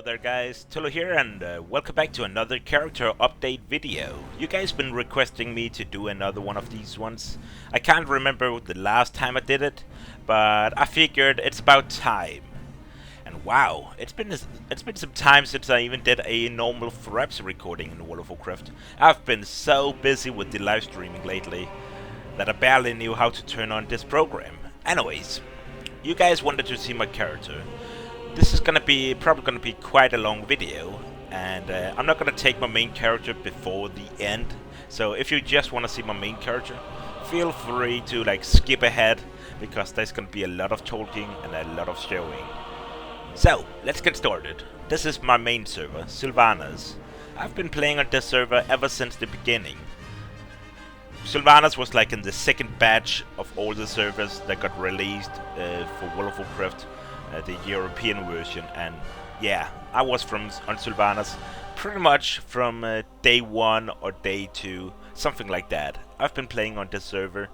there guys, Tolo here and welcome back to another character update video. You guys been requesting me to do another one of these ones. I can't remember the last time I did it, but I figured it's about time. And wow, it's been some time since I even did a normal Fraps recording in World of Warcraft. I've been so busy with the live streaming lately that I barely knew how to turn on this program. Anyways, you guys wanted to see my character. This is probably gonna be quite a long video, and I'm not gonna take my main character before the end. So if you just want to see my main character, feel free to skip ahead, because there's gonna be a lot of talking and a lot of showing. So let's get started. This is my main server, Sylvanas. I've been playing on this server ever since the beginning. Sylvanas was in the second batch of all the servers that got released for World of Warcraft. The European version, and yeah, I was on Sylvanas pretty much from day 1 or day 2, something like that. I've been playing on this server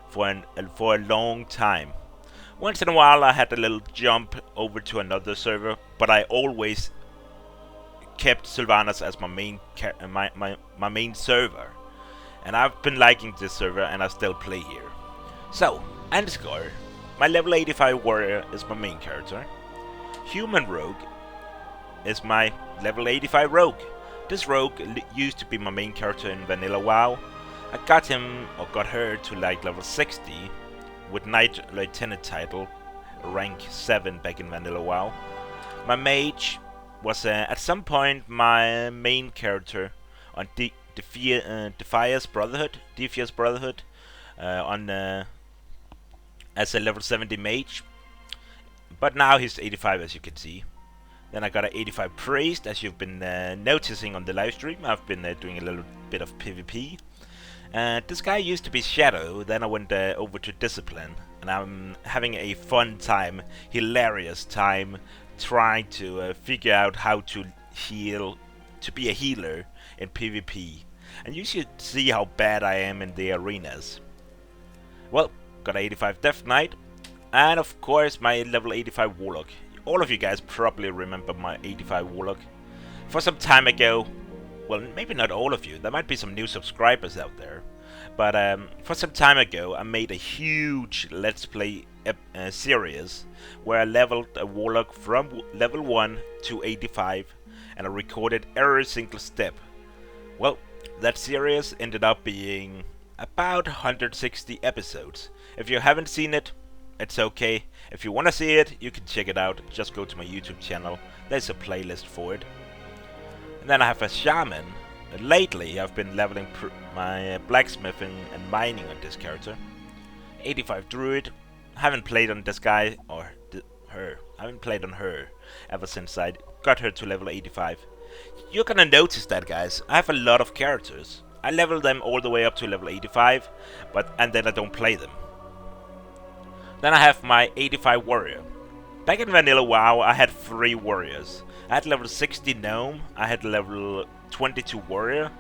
for a long time. Once in a while I had a little jump over to another server, but I always kept Sylvanas as my main server, and I've been liking this server and I still play here. So, underscore. My level 85 warrior is my main character. Human rogue is my level 85 rogue. This rogue used to be my main character in Vanilla WoW. I got her to level 60 with Knight Lieutenant title, rank 7 back in Vanilla WoW. My mage was at some point my main character on Defias Brotherhood as a level 70 mage, but now he's 85 as you can see. Then I got an 85 priest, as you've been noticing on the live stream. I've been doing a little bit of PvP. This guy used to be Shadow, then I went over to Discipline, and I'm having a fun time, hilarious time, trying to figure out how to be a healer in PvP. And you should see how bad I am in the arenas. Well, got 85 Death Knight, and of course my level 85 Warlock. All of you guys probably remember my 85 Warlock. For some time ago, well, maybe not all of you, there might be some new subscribers out there, but for some time ago I made a huge Let's Play series where I leveled a Warlock from level 1 to 85, and I recorded every single step. Well, that series ended up being about 160 episodes. If you haven't seen it, it's okay. If you want to see it, you can check it out. Just go to my YouTube channel. There's a playlist for it. And then I have a shaman. Lately, I've been leveling my blacksmithing and mining on this character. 85 druid. Haven't played on this guy or her. I haven't played on her ever since I got her to level 85. You're gonna notice that, guys. I have a lot of characters. I level them all the way up to level 85, and then I don't play them. Then I have my 85 warrior. Back in Vanilla WoW, I had 3 warriors. I had level 60 gnome, I had level 22 warrior,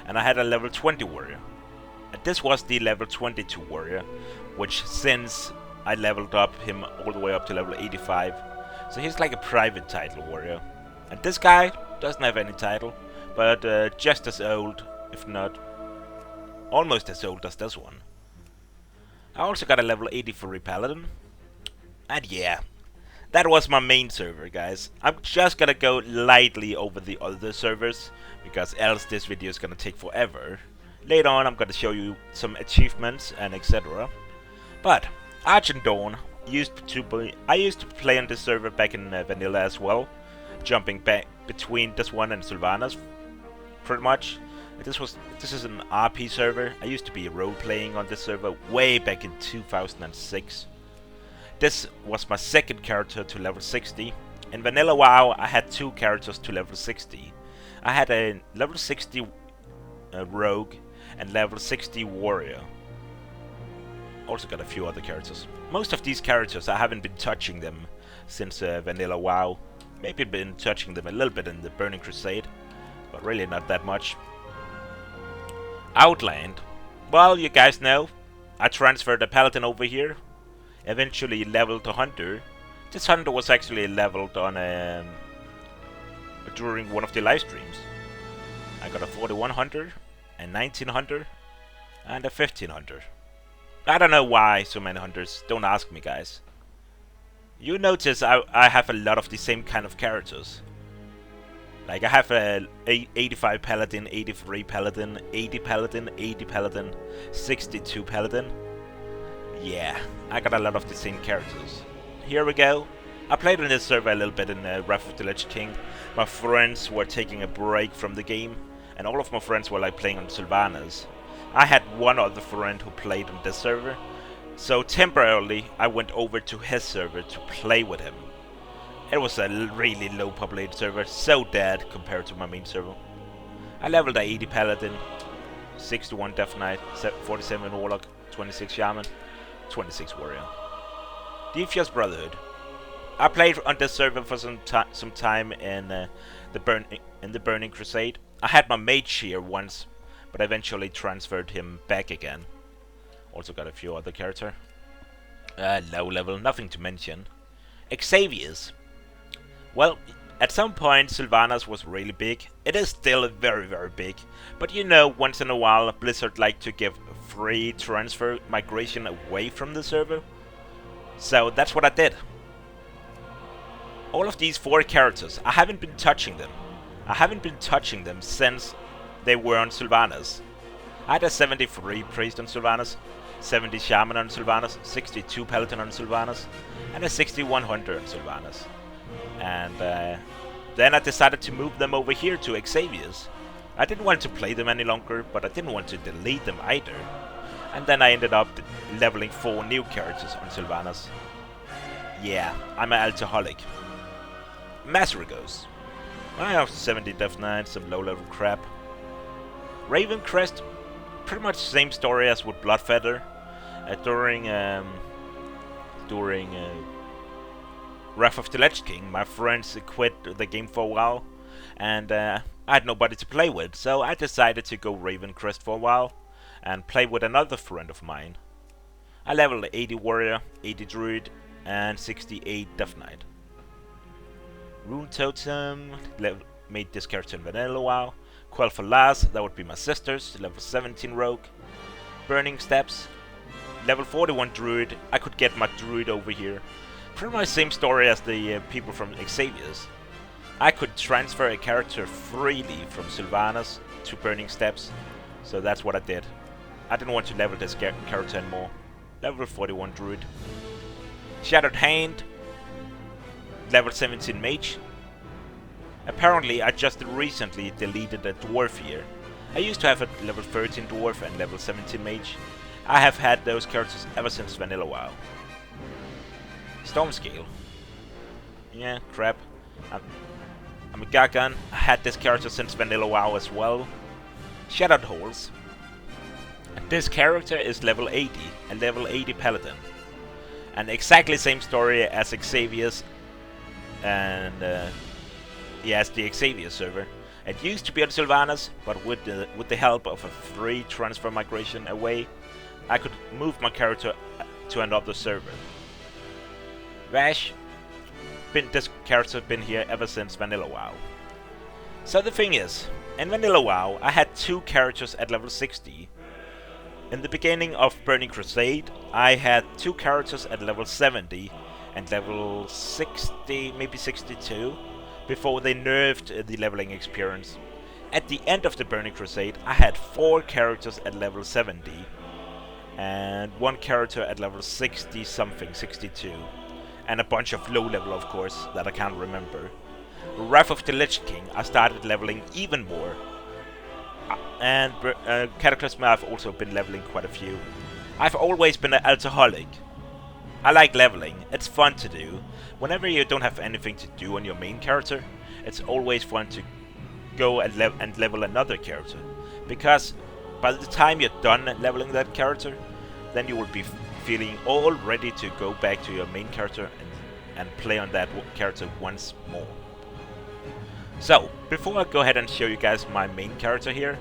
and I had a level 20 warrior. And this was the level 22 warrior, which since I leveled up him all the way up to level 85, so he's like a private title warrior. And this guy doesn't have any title, but just as old, if not almost as old as this one. I also got a level 83 paladin. And yeah, that was my main server, guys. I'm just gonna go lightly over the other servers, because else this video is gonna take forever. Later on I'm gonna show you some achievements and etc. But Argent Dawn I used to play on this server back in Vanilla as well, jumping back between this one and Sylvanas pretty much. This is an RP server. I used to be role-playing on this server way back in 2006. This was my second character to level 60. In Vanilla WoW, I had 2 characters to level 60. I had a level 60 rogue and level 60 warrior. Also got a few other characters. Most of these characters, I haven't been touching them since Vanilla WoW. Maybe been touching them a little bit in the Burning Crusade, but really not that much. Outland. Well, you guys know, I transferred the paladin over here, eventually leveled to hunter. This hunter was actually leveled on during one of the live streams. I got a 4100, a 1900, and a 1500. I don't know why so many hunters, don't ask me guys. You notice I have a lot of the same kind of characters. Like I have a 85 Paladin, 83 Paladin, 80 Paladin, 80 Paladin, 62 Paladin. Yeah, I got a lot of the same characters. Here we go. I played on this server a little bit in Wrath of the Lich King. My friends were taking a break from the game, and all of my friends were like playing on Sylvanas. I had one other friend who played on this server, so temporarily I went over to his server to play with him. It was a really low populated server, so dead compared to my main server. I leveled a 80 Paladin, 61 Death Knight, 47 Warlock, 26 Shaman, 26 Warrior. Devious Brotherhood. I played on this server for some time in the Burning Crusade. I had my mage here once, but eventually transferred him back again. Also got a few other characters. Low level, nothing to mention. Xavier's. Well, at some point Sylvanas was really big. It is still very, very big. But you know, once in a while Blizzard like to give free transfer migration away from the server. So that's what I did. All of these 4 characters, I haven't been touching them. I haven't been touching them since they were on Sylvanas. I had a 73 Priest on Sylvanas, 70 Shaman on Sylvanas, 62 Paladin on Sylvanas, and a 6100 on Sylvanas. And then I decided to move them over here to Xavier's. I didn't want to play them any longer, but I didn't want to delete them either. And then I ended up leveling 4 new characters on Sylvanas. Yeah, I'm an alcoholic. Masrigos. I have 70 Death Knight, some low level crap. Raven Crest, pretty much same story as with Bloodfeather. During Wrath of the Lich King, my friends quit the game for a while, and I had nobody to play with, so I decided to go Raven Crest for a while and play with another friend of mine. I leveled 80 Warrior, 80 Druid, and 68 Death Knight. Rune Totem, made this character in vanilla a while. Quell for Last, that would be my sisters, level 17 Rogue. Burning Steps, level 41 Druid, I could get my Druid over here. Pretty much same story as the people from Xavier's. I could transfer a character freely from Sylvanas to Burning Steps, so that's what I did. I didn't want to level this character anymore. Level 41 Druid. Shattered Hand, level 17 Mage. Apparently I just recently deleted a Dwarf here. I used to have a level 13 Dwarf and level 17 Mage. I have had those characters ever since Vanilla WoW. Stormscale. Yeah, crap. I'm a Gagan. I had this character since Vanilla WoW as well. Shattered Halls. This character is level 80, a level 80 Paladin. And exactly same story as Xavier's and yes, the Xavier server. It used to be on Sylvanas, but with the help of a free transfer migration away, I could move my character to another server. Vash, this character been here ever since Vanilla WoW. So the thing is, in Vanilla WoW, I had 2 characters at level 60. In the beginning of Burning Crusade, I had 2 characters at level 70 and level 60, maybe 62, before they nerfed the leveling experience. At the end of the Burning Crusade, I had 4 characters at level 70 and 1 character at level 60 something, 62, and a bunch of low level, of course, that I can't remember. Wrath of the Lich King, I started leveling even more. And Cataclysm, I've also been leveling quite a few. I've always been an alcoholic. I like leveling, it's fun to do. Whenever you don't have anything to do on your main character, it's always fun to go and level another character. Because by the time you're done leveling that character, then you will be feeling all ready to go back to your main character and play on that character once more. So, before I go ahead and show you guys my main character here,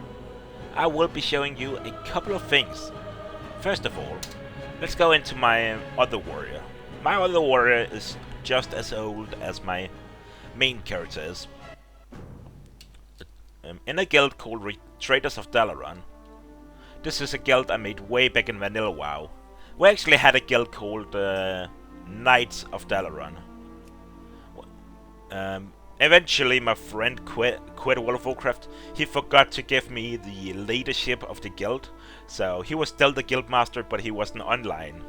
I will be showing you a couple of things. First of all, let's go into my other warrior. My other warrior is just as old as my main character is. in a guild called Traders of Dalaran. This is a guild I made way back in Vanilla WoW. We actually had a guild called Knights of Dalaran. Eventually my friend quit World of Warcraft. He forgot to give me the leadership of the guild, so he was still the guild master, but he wasn't online.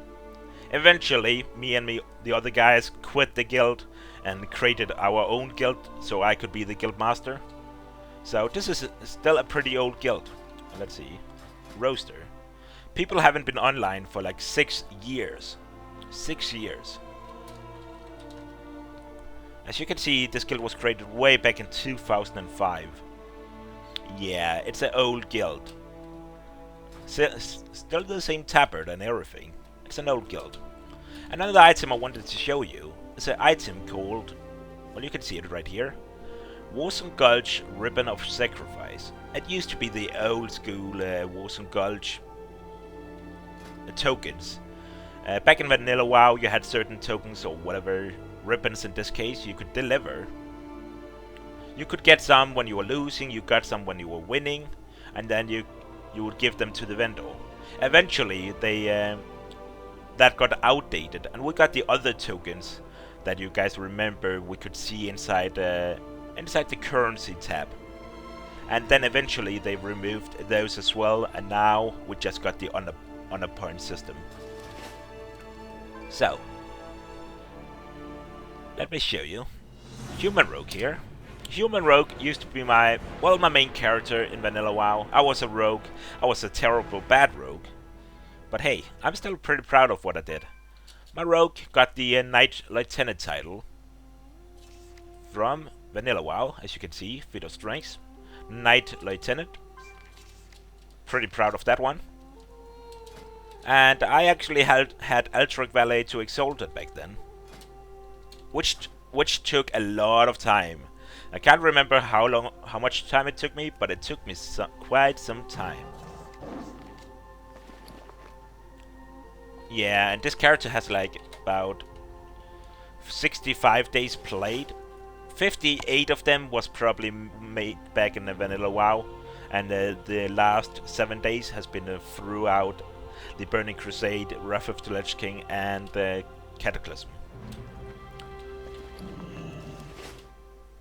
Eventually, me and the other guys quit the guild and created our own guild so I could be the guild master. So this is still a pretty old guild. Let's see. Roster. People haven't been online for like 6 years. 6 years. As you can see, this guild was created way back in 2005. Yeah, it's an old guild. Still the same tabard and everything. It's an old guild. Another item I wanted to show you is an item called, well, you can see it right here, Warzone Gulch Ribbon of Sacrifice. It used to be the old school Warzone Gulch tokens. Back in Vanilla WoW, you had certain tokens or whatever, ribbons in this case, you could deliver. You could get some when you were losing, you got some when you were winning, and then you would give them to the vendor. Eventually, that got outdated, and we got the other tokens that you guys remember we could see inside the currency tab. And then eventually they removed those as well, and now we just got the honor point system. So, let me show you. Human Rogue here. Human Rogue used to be my main character in Vanilla WoW. I was a rogue. I was a terrible bad rogue. But hey, I'm still pretty proud of what I did. My rogue got the Knight Lieutenant title from Vanilla WoW, as you can see, feat of strength. Knight Lieutenant. Pretty proud of that one. And I actually had Eltric Valet to Exalted back then. Which took a lot of time. I can't remember how much time it took me, but it took me quite some time. Yeah, and this character has like about 65 days played. 58 of them was probably made back in the Vanilla WoW, and the last 7 days has been throughout the Burning Crusade, Wrath of the Lich King, and Cataclysm.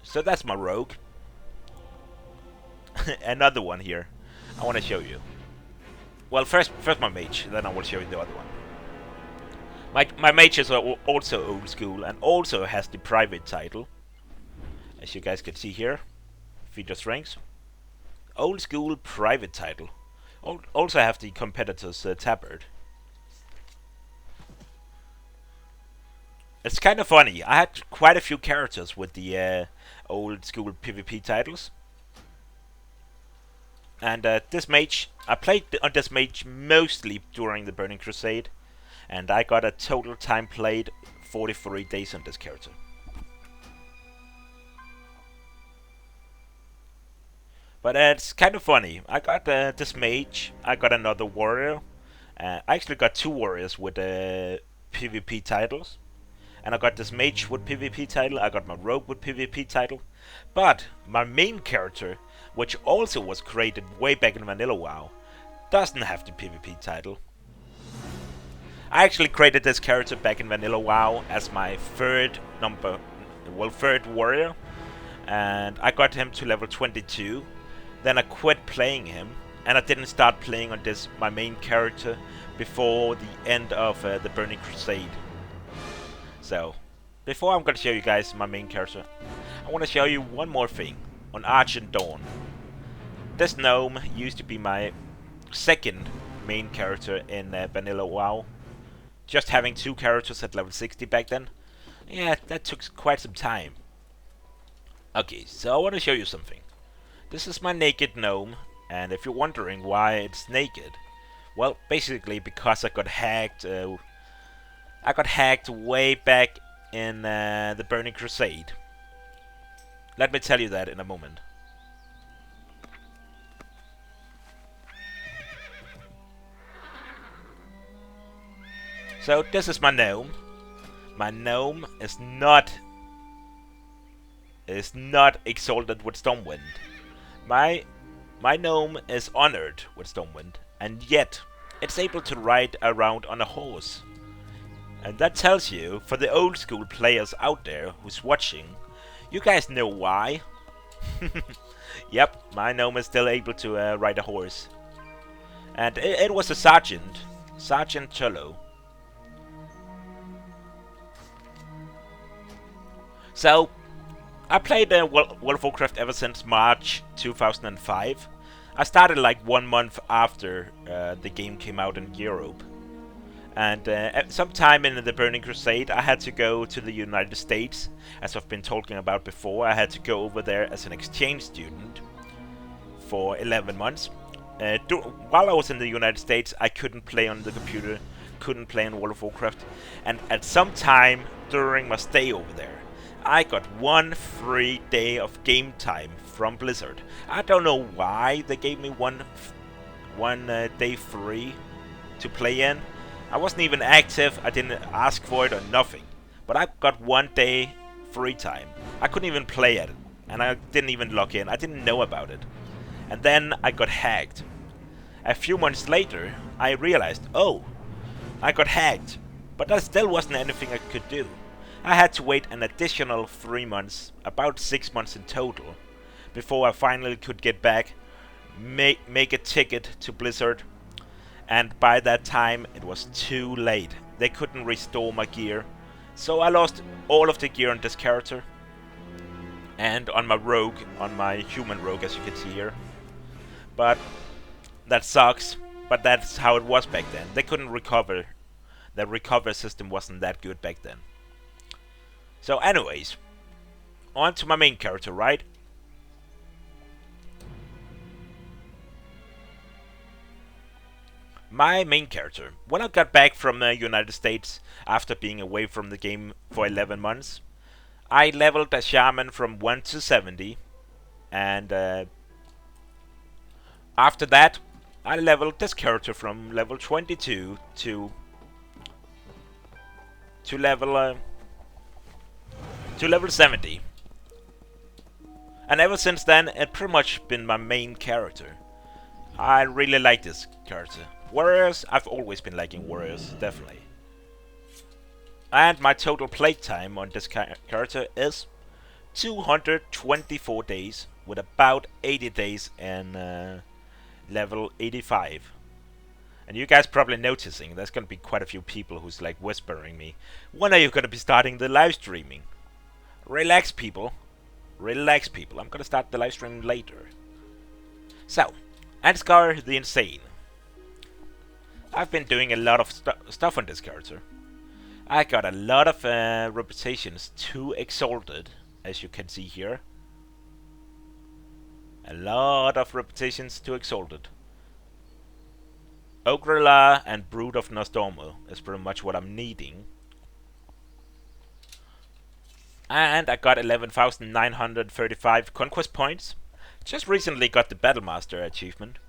So that's my rogue. Another one here I want to show you. Well, first my mage, then I will show you the other one. My mage is also old school and also has the private title, as you guys can see here. Feat of strength. Old school private title. Also have the competitor's tabard. It's kind of funny. I had quite a few characters with the old school PvP titles. And this mage, I played on this mage mostly during the Burning Crusade. And I got a total time played 43 days on this character. But it's kind of funny. I got this mage, I got another warrior. I actually got 2 warriors with PvP titles. And I got this mage with PvP title, I got my rogue with PvP title. But my main character, which also was created way back in Vanilla WoW, doesn't have the PvP title. I actually created this character back in Vanilla WoW as my third warrior. And I got him to level 22. Then I quit playing him, and I didn't start playing on my main character before the end of the Burning Crusade. So, before I'm gonna show you guys my main character, I want to show you one more thing on Argent Dawn. This gnome used to be my second main character in Vanilla WoW. Just having 2 characters at level 60 back then, yeah, that took quite some time. Okay, so I want to show you something. This is my naked gnome, and if you're wondering why it's naked, well, basically because I got hacked. I got hacked way back in the Burning Crusade. Let me tell you that in a moment. So this is my gnome. My gnome is not exalted with Stormwind. My gnome is honored with Stormwind, and yet it's able to ride around on a horse. And that tells you, for the old school players out there who's watching, you guys know why. Yep, my gnome is still able to ride a horse. And it was a sergeant, Sergeant Cholo. So, I played World of Warcraft ever since March 2005. I started like 1 month after the game came out in Europe. And sometime in the Burning Crusade, I had to go to the United States. As I've been talking about before, I had to go over there as an exchange student for 11 months. While I was in the United States, I couldn't play on the computer, couldn't play in World of Warcraft. And at some time during my stay over there, I got 1 free day of game time from Blizzard. I don't know why they gave me one day free to play in. I wasn't even active, I didn't ask for it or nothing. But I got 1 day free time. I couldn't even play at it, and I didn't even log in. I didn't know about it. And then I got hacked. A few months later, I realized, oh, I got hacked. But that still wasn't anything I could do. I had to wait an additional 3 months, about 6 months in total, before I finally could get back, make a ticket to Blizzard. And by that time, it was too late. They couldn't restore my gear. So I lost all of the gear on this character. And on my rogue, on my human rogue, as you can see here. But that sucks. But that's how it was back then. They couldn't recover. The recovery system wasn't that good back then. So anyways, on to my main character, right? My main character. When I got back from the United States after being away from the game for 11 months, I leveled a shaman from 1 to 70, and after that, I leveled this character from level 22 to level 70. And ever since then, it's pretty much been my main character. I really like this character. Warriors, I've always been liking warriors, definitely. And my total playtime on this character is 224 days, with about 80 days in level 85. And you guys probably noticing, there's gonna be quite a few people who's like whispering me, when are you gonna be starting the live streaming? Relax, people. Relax, people. I'm gonna start the live stream later. So, Ansgar the Insane. I've been doing a lot of stuff on this character. I got a lot of reputations to Exalted, as you can see here. A lot of reputations to Exalted. Ogrela and Brood of Nostormo is pretty much what I'm needing. And I got 11,935 conquest points. Just recently got the Battlemaster achievement.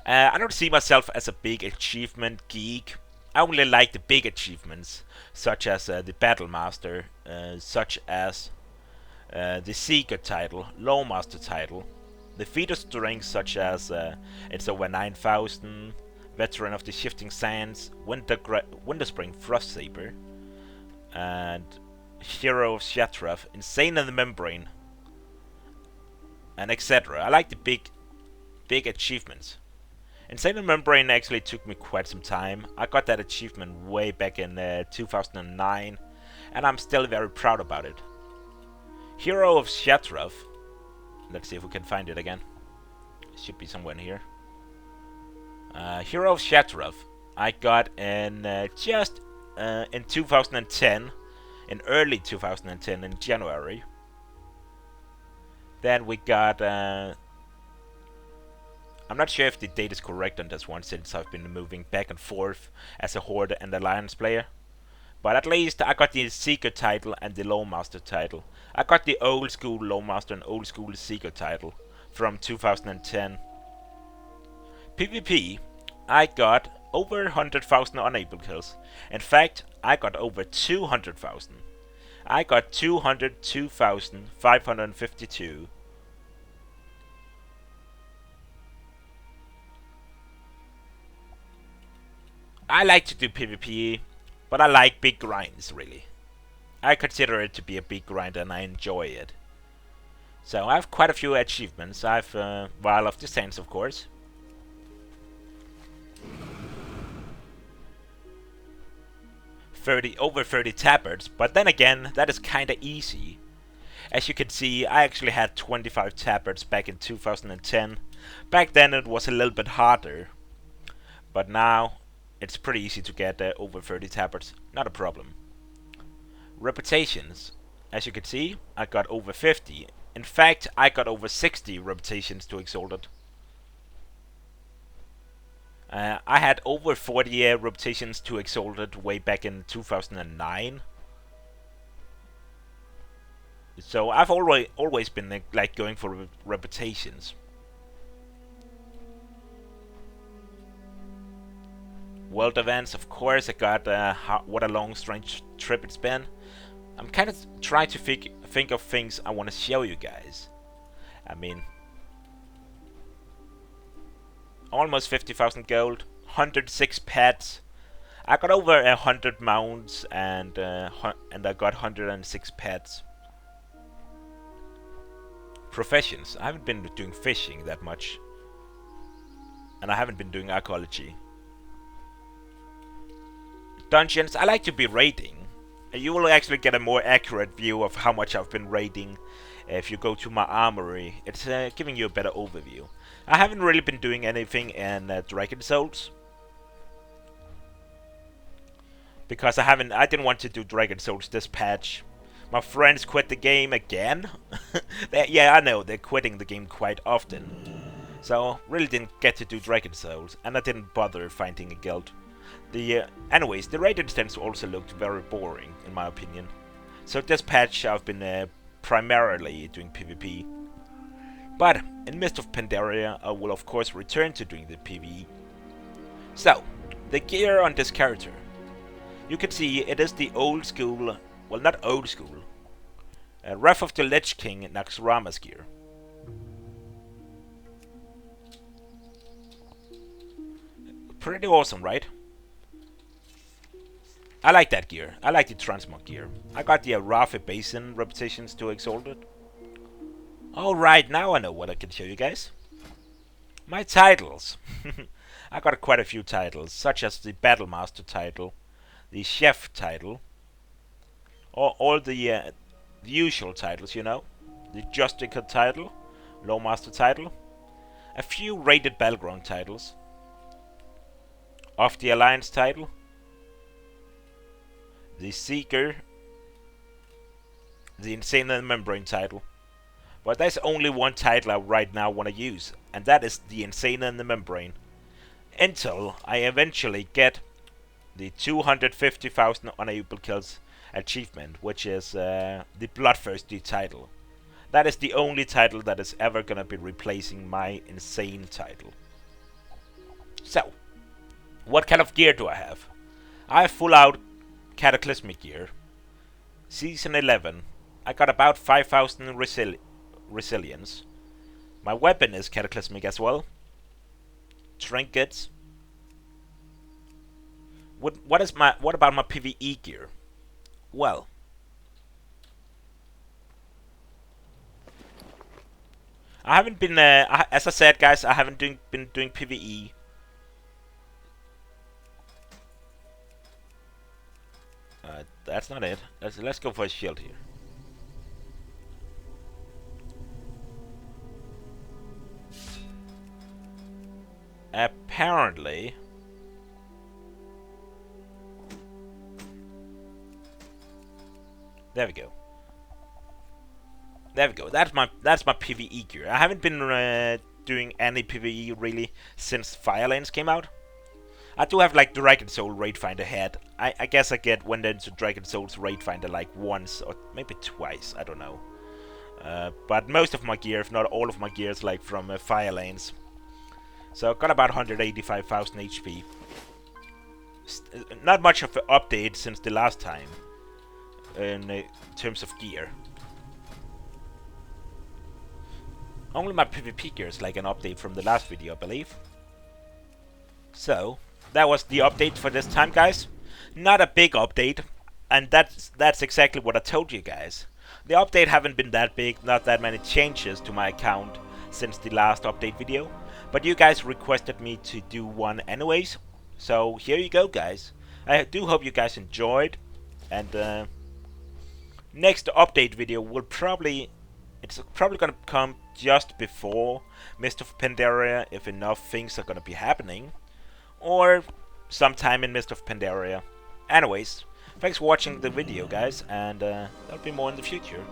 I don't see myself as a big achievement geek. I only like the big achievements, such as the Battlemaster, such as the Seeker title, Lawmaster title, the feat of strength such as it's over 9,000, Veteran of the Shifting Sands, Winterspring Frostsaber, and Hero of Shatrath, Insane in the Membrane, and etc. I like the big achievements. Insane in the Membrane actually took me quite some time. I got that achievement way back in 2009, and I'm still very proud about it. Hero of Shatrath. Let's see if we can find it again. It should be somewhere in here. Hero of Shatrath. I got in just in 2010, in early 2010, in January. Then we got. I'm not sure if the date is correct on this one, since I've been moving back and forth as a Horde and Alliance player. But at least I got the Seeker title and the Lawmaster title. I got the old school Lawmaster and old school Seeker title from 2010. PvP, I got over 100,000 unable kills. In fact, I got over 200,000. I got 202,552. I like to do PvP, but I like big grinds, really. I consider it to be a big grind and I enjoy it. So I have quite a few achievements. I have Vial of the Saints, of course. Over 30 tabards, but then again, that is kinda easy. As you can see, I actually had 25 tabards back in 2010. Back then it was a little bit harder, but now it's pretty easy to get over 30 tabards, not a problem. Reputations, as you can see, I got over 50. In fact, I got over 60 reputations to Exalted. I had over 40 reputations to Exalted way back in 2009. So I've always been like going for reputations. World events, of course. I got what a long, strange trip it's been. I'm kind of trying to think of things I want to show you guys. I mean, almost 50,000 gold, 106 pets. I got over 100 mounts and I got 106 pets. Professions. I haven't been doing fishing that much, and I haven't been doing archaeology. Dungeons. I like to be raiding. You will actually get a more accurate view of how much I've been raiding if you go to my armory. It's giving you a better overview. I haven't really been doing anything in Dragon Souls because I didn't want to do Dragon Souls this patch. My friends quit the game again. Yeah, I know, they're quitting the game quite often. So, really didn't get to do Dragon Souls, and I didn't bother finding a guild. Anyways, the raid instance also looked very boring, in my opinion. So this patch I've been primarily doing PvP. But, in Mist of Pandaria, I will of course return to doing the PvE. So, the gear on this character. You can see it is the old school, well, not old school, Wrath of the Lich King Naxxrama's gear. Pretty awesome, right? I like that gear. I like the transmog gear. I got the Arathi Basin reputations to Exalted. Alright, now I know what I can show you guys. My titles. I got quite a few titles, such as the Battlemaster title, the Chef title, or all the usual titles, you know. The Justicar title, Lawmaster title, a few rated Battleground titles, of the Alliance title, the Seeker, the Insane and Membrane title. But there's only one title I right now want to use, and that is the Insane and the Membrane. Until I eventually get the 250,000 unable kills achievement, which is the Bloodthirsty title. That is the only title that is ever gonna be replacing my Insane title. So, what kind of gear do I have? I have full out Cataclysmic gear. Season 11. I got about 5,000 resilience. My weapon is Cataclysmic as well. Trinkets. What about my PvE gear? Well, I haven't been as I said, guys, I haven't been doing PvE. That's not it. Let's go for a shield here. Apparently, there we go. There we go. That's my PvE gear. I haven't been doing any PvE really since Firelanes came out. I do have like Dragon Soul Raid Finder head. I guess I went into Dragon Soul's Raid Finder like once or maybe twice. I don't know. But most of my gear, if not all of my gear, is like from Firelanes. So I got about 185,000 HP. Not much of an update since the last time in terms of gear. Only my PvP gear is like an update from the last video, I believe. So, that was the update for this time, guys. Not a big update, and that's exactly what I told you guys. The update haven't been that big, not that many changes to my account since the last update video, but you guys requested me to do one anyways, so here you go, guys. I do hope you guys enjoyed, and next update video will it's probably gonna come just before Mist of Pandaria if enough things are gonna be happening, or sometime in Mist of Pandaria. Anyways, thanks for watching the video, guys, and there'll be more in the future.